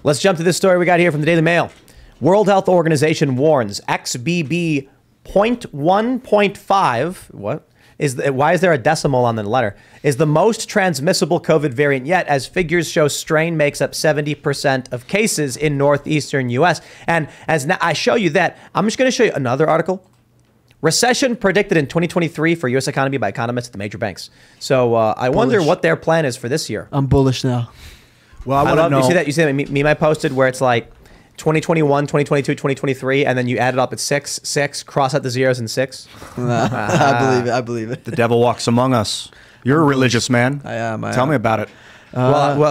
Let's jump to this story we got here from the Daily Mail. World Health Organization warns XBB.1.5, why is there a decimal on the letter, is the most transmissible COVID variant yet, as figures show strain makes up 70% of cases in northeastern U.S. And as I show you that, I'm just going to show you another article. Recession predicted in 2023 for U.S. economy by economists at the major banks. So I wonder what their plan is for this year. I'm bullish now. Well, I love, you see that meme I posted where it's like 2021, 2022, 2023, and then you add it up at 6, cross out the zeros and 6. I believe it. The devil walks among us. You're a religious man. I am. Tell me about it.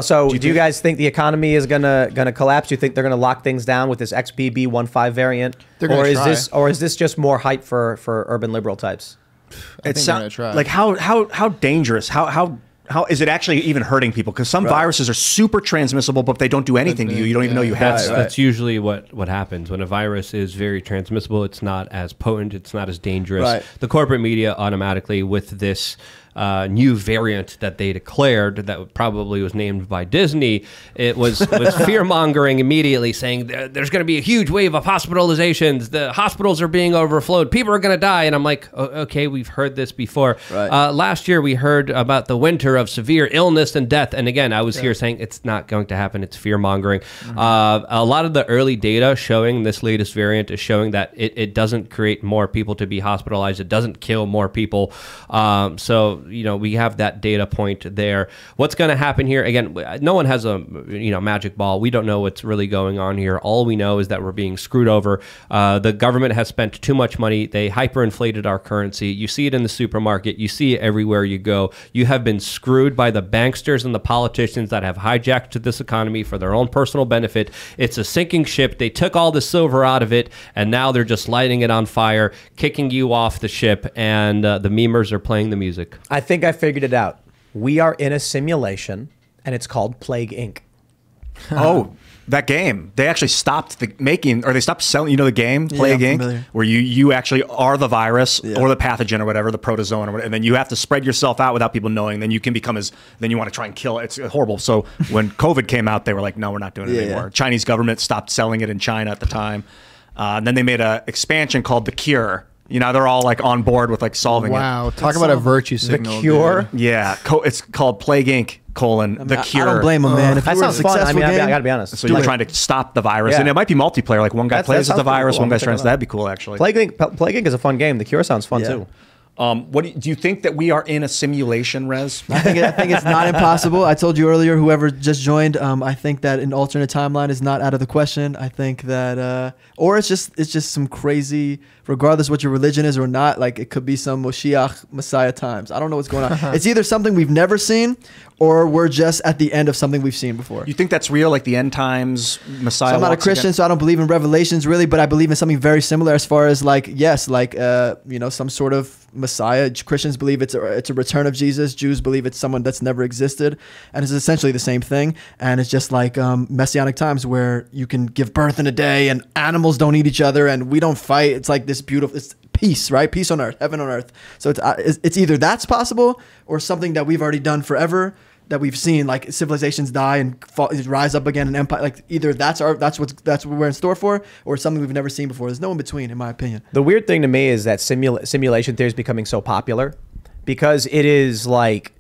So do you guys think the economy is gonna collapse? Do you think they're gonna lock things down with this XBB15 variant, or is this just more hype for urban liberal types? It's like how dangerous, how is it actually even hurting people? Because some viruses are super transmissible, but if they don't do anything to you, you don't even know you have it. That's usually what happens. When a virus is very transmissible, it's not as potent, it's not as dangerous. The corporate media automatically, with this new variant that they declared that probably was named by Disney, it was fear-mongering immediately, saying there's going to be a huge wave of hospitalizations, the hospitals are being overflowed, people are going to die. And I'm like, okay, we've heard this before. Last year we heard about the winter of severe illness and death, and again I was here saying it's not going to happen, it's fear-mongering. A lot of the early data showing this latest variant is showing that it doesn't create more people to be hospitalized, it doesn't kill more people. So we have that data point there. What's going to happen here? Again, no one has a magic ball. We don't know what's really going on here. All we know is that we're being screwed over. The government has spent too much money. They hyperinflated our currency. You see it in the supermarket. You see it everywhere you go. You have been screwed by the banksters and the politicians that have hijacked this economy for their own personal benefit. It's a sinking ship. They took all the silver out of it, and now they're just lighting it on fire, kicking you off the ship, and the memers are playing the music. I think I figured it out. We are in a simulation, and it's called Plague Inc. Oh, that game. They actually stopped they stopped selling, the game, Plague Inc., where you actually are the virus or the pathogen or whatever, the protozoan or whatever, and then you have to spread yourself out without people knowing. Then you can become then you want to try and kill it. It's horrible. So when COVID came out, they were like, no, we're not doing it anymore. Chinese government stopped selling it in China at the time. And then they made an expansion called The Cure. They're all like on board with like solving it. Wow, talk about a virtue signal. The Cure? Dude. Yeah, it's called Plague Inc. : The Cure. I don't blame them, man. If that sounds fun. I mean, I gotta be honest. So you're trying to stop the virus, and it might be multiplayer. Like one guy plays with the virus, one guy's trying to. That'd be cool, actually. Plague Inc. is a fun game. The Cure sounds fun too. What do you think that we are in a simulation, Rez? I think it's not impossible. I told you earlier, whoever just joined, I think that an alternate timeline is not out of the question. I think that, or it's just some crazy, regardless what your religion is or not, like it could be some Moshiach Messiah times. I don't know what's going on. It's either something we've never seen, or we're just at the end of something we've seen before. You think that's real, like the end times Messiah? So I'm not a Christian, so I don't believe in revelations really, but I believe in something very similar as far as like, yes, like some sort of Messiah. Christians believe it's a return of Jesus. Jews believe it's someone that's never existed, and it's essentially the same thing. And it's just like messianic times where you can give birth in a day, and animals don't eat each other, and we don't fight. It's like this beautiful, it's peace, right? Peace on earth, heaven on earth. So it's either that's possible or something that we've already done forever, that we've seen, like civilizations die and rise up again, and empire. Like either that's what we're in store for, or something we've never seen before. There's no in between, in my opinion. The weird thing to me is that simulation theory is becoming so popular, because it is like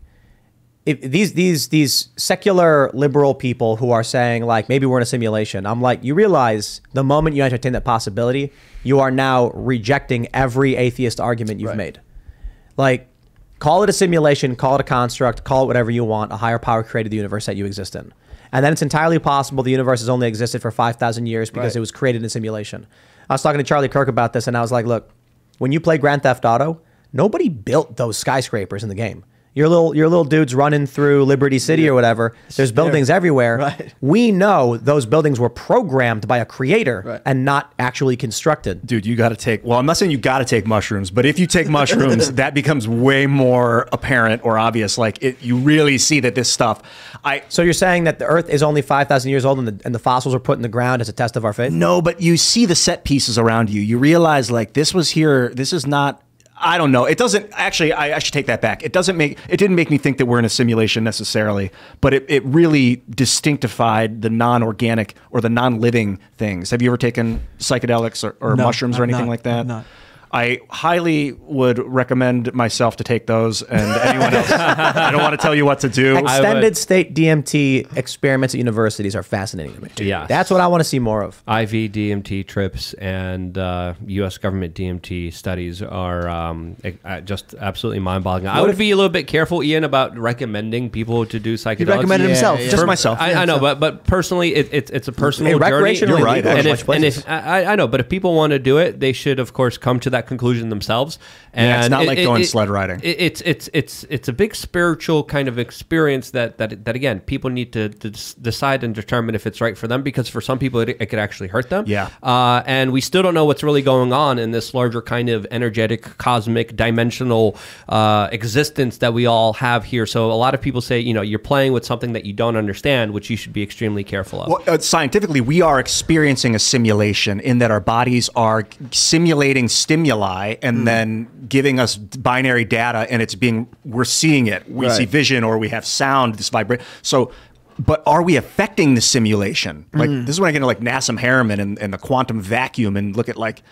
these secular liberal people who are saying like maybe we're in a simulation. I'm like, you realize the moment you entertain that possibility, you are now rejecting every atheist argument you've made. Like, call it a simulation, call it a construct, call it whatever you want. A higher power created the universe that you exist in. And then it's entirely possible the universe has only existed for 5,000 years because it was created in a simulation. I was talking to Charlie Kirk about this, and I was like, look, when you play Grand Theft Auto, nobody built those skyscrapers in the game. Your little dudes running through Liberty City or whatever. There's buildings everywhere. We know those buildings were programmed by a creator and not actually constructed. Dude, you got to take, well, I'm not saying you got to take mushrooms, but if you take mushrooms, that becomes way more apparent or obvious. Like you really see that this stuff. So you're saying that the Earth is only 5,000 years old and the fossils were put in the ground as a test of our faith? No, but you see the set pieces around you. You realize like this was here. This is not. I don't know. It doesn't actually. I should take that back. It didn't make me think that we're in a simulation necessarily, but it really distinctified the non-organic or the non-living things. Have you ever taken psychedelics or mushrooms or anything like that? Not. I highly would recommend myself to take those, and anyone else. I don't want to tell you what to do. Extended state DMT experiments at universities are fascinating to me. Yeah, that's what I want to see more of. IV DMT trips and U.S. government DMT studies are just absolutely mind-boggling. I would be a little bit careful, Ian, about recommending people to do psychedelics. He recommended himself, just myself. I know, but personally, it's a personal journey. You're right. And if I know, but if people want to do it, they should, of course, come to that conclusion themselves. And yeah, it's not like going sled riding. It's a big spiritual kind of experience that again, people need to decide and determine if it's right for them, because for some people it could actually hurt them. Yeah. And we still don't know what's really going on in this larger kind of energetic, cosmic, dimensional existence that we all have here. So a lot of people say, you're playing with something that you don't understand, which you should be extremely careful of. Well, scientifically, we are experiencing a simulation in that our bodies are simulating stimuli and then giving us binary data, and we're seeing it. We see vision, or we have sound, this vibration. So, but are we affecting the simulation? Like, this is when I get into like Nassim Haramein and the quantum vacuum, and look at like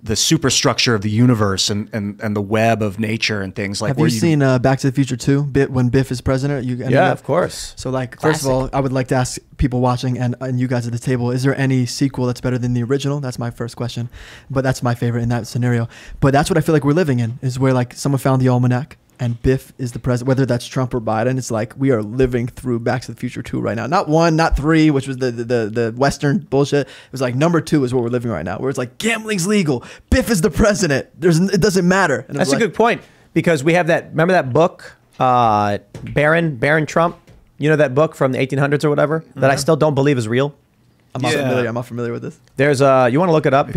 the superstructure of the universe and the web of nature and things like. Have you seen Back to the Future 2? When Biff is president? Yeah, of course. So like, Classic. First of all, I would like to ask people watching and you guys at the table, is there any sequel that's better than the original? That's my first question, but that's my favorite in that scenario. But that's what I feel like we're living in, is where like someone found the almanac and Biff is the president, whether that's Trump or Biden. It's like we are living through Back to the Future 2 right now. Not 1, not 3, which was the Western bullshit. It was like number 2 is what we're living right now, where it's like gambling's legal. Biff is the president. It doesn't matter. And that's a good point, because we have that. Remember that book, Baron Trump? You know that book from the 1800s or whatever that I still don't believe is real. I'm not familiar with this. There's you want to look it up?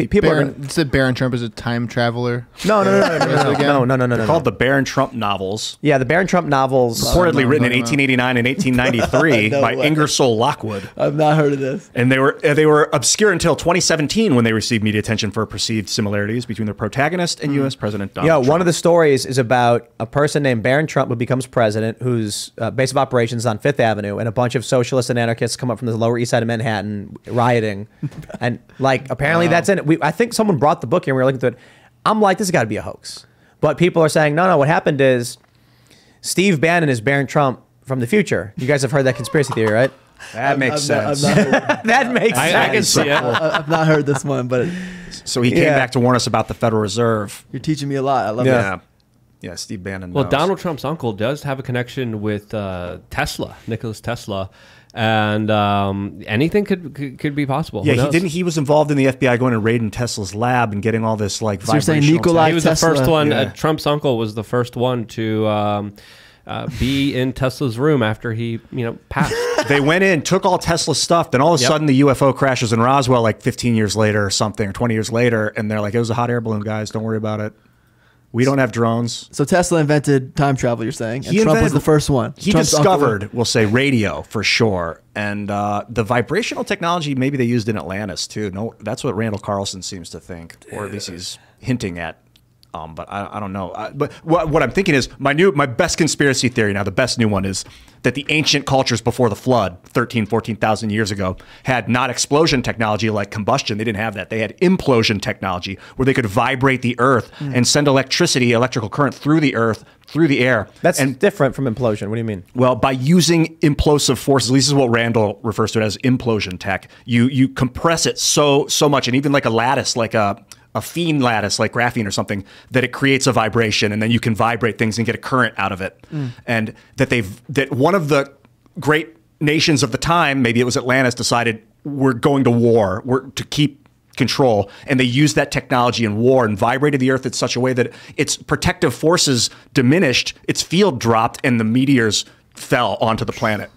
Said Baron Trump is a time traveler. No. They're called the Baron Trump novels. Yeah, the Baron Trump novels, reportedly written in 1889 and 1893 by Ingersoll Lockwood. I've not heard of this. And they were obscure until 2017, when they received media attention for perceived similarities between their protagonist and U.S. President Donald Trump. One of the stories is about a person named Baron Trump who becomes president, whose base of operations is on Fifth Avenue, and a bunch of socialists and anarchists come up from the Lower East Side of Manhattan rioting, and like apparently that's in it. I think someone brought the book here and we were looking through it. I'm like, this has got to be a hoax, but people are saying no. What happened is Steve Bannon is Baron Trump from the future. You guys have heard that conspiracy theory, right? That makes sense. That makes sense. I can see it. I've not heard this one, but so he came back to warn us about the Federal Reserve. You're teaching me a lot. I love it. Yeah, Steve Bannon. Well, Donald Trump's uncle does have a connection with Tesla, Nikola Tesla. And anything could be possible. Yeah, he was involved in the FBI going and raiding Tesla's lab and getting all this like so vibrational. You're saying he was Tesla. The first one. Yeah. Trump's uncle was the first one to be in Tesla's room after he passed. They went in, took all Tesla's stuff, then all of a sudden the UFO crashes in Roswell like 15 years later or something, or 20 years later, and they're like, it was a hot air balloon, guys. Don't worry about it. We don't have drones. So Tesla invented time travel, you're saying? And Trump was the first one. He discovered, we'll say, radio for sure. And the vibrational technology, maybe they used in Atlantis too. No, that's what Randall Carlson seems to think, or at least he's hinting at. But I don't know. But what I'm thinking is my best conspiracy theory now, the best new one, is that the ancient cultures before the flood, 14,000 years ago, had not explosion technology like combustion. They didn't have that. They had implosion technology where they could vibrate the earth and send electrical current through the earth, through the air. That's different from implosion. What do you mean? Well, by using implosive forces, at least this is what Randall refers to it as implosion tech. You compress it so much, and even like a lattice, like a Fiend lattice, like graphene or something, that it creates a vibration, and then you can vibrate things and get a current out of it. And that one of the great nations of the time, maybe it was Atlantis, decided we're going to war, to keep control, and they used that technology in war and vibrated the earth in such a way that its protective forces diminished, its field dropped, and the meteors fell onto the planet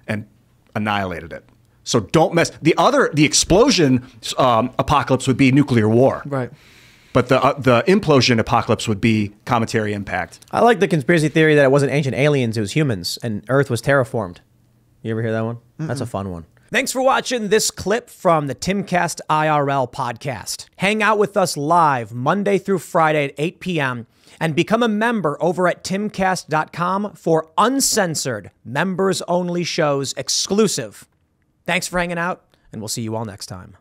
and annihilated it. So don't mess. The explosion apocalypse would be nuclear war, right? But the implosion apocalypse would be cometary impact. I like the conspiracy theory that it wasn't ancient aliens; it was humans, and Earth was terraformed. You ever hear that one? That's a fun one. Thanks for watching this clip from the Timcast IRL podcast. Hang out with us live Monday through Friday at 8 p.m. and become a member over at timcast.com for uncensored, members-only shows exclusive. Thanks for hanging out, and we'll see you all next time.